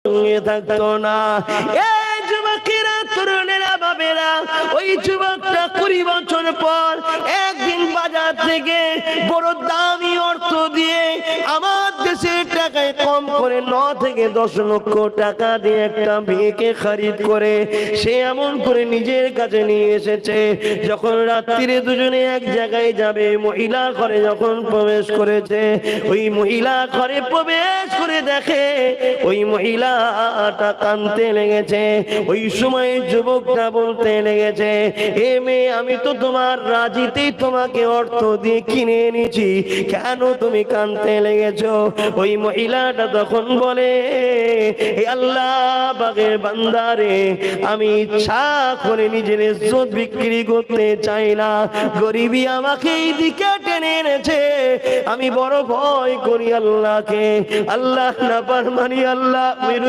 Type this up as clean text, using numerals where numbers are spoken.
সঙ্গে থাকতো না। এই যুবকেরা, তরুণেরা, বাবেরা, ওই যুবকটা 20 বছর পর একদিন বাজার থেকে বড় দামি অর্থ দিয়ে, আমার দেশের টাকায় কম করে 9 থেকে 10 লক্ষ টাকা দিয়ে একটা মেয়েকে খরিদ করে সে এমন করে নিজের কাছে নিয়ে এসেছে। যখন রাত্রিরে দুজনে এক জায়গায় যাবে, মহিলা ঘরে যখন প্রবেশ করেছে, ওই মহিলা ঘরে প্রবেশ করে দেখে ওই মহিলাটা কাঁদতে লেগেছে। ওই সময় যুবকটা বলতে লেগেছে, এ মেয়ে, আমি তো তোমার রাজিতেই তোমাকে অর্থ দিয়ে কিনে এনেছি, কেন তুমি কাঁদতে লেগেছো? ওই মহিলাটা তখন বলে, হে আল্লাহ পাকের বান্দারে, আমি ইচ্ছা করে নিজের ইজ্জত বিক্রি করতে চাই না, গরিবী আমাকে এই দিকে টেনে এনেছে, আমি বড় ভয় করি আল্লাহকে, আল্লাহ না পারমানি, আল্লাহ বিরোধী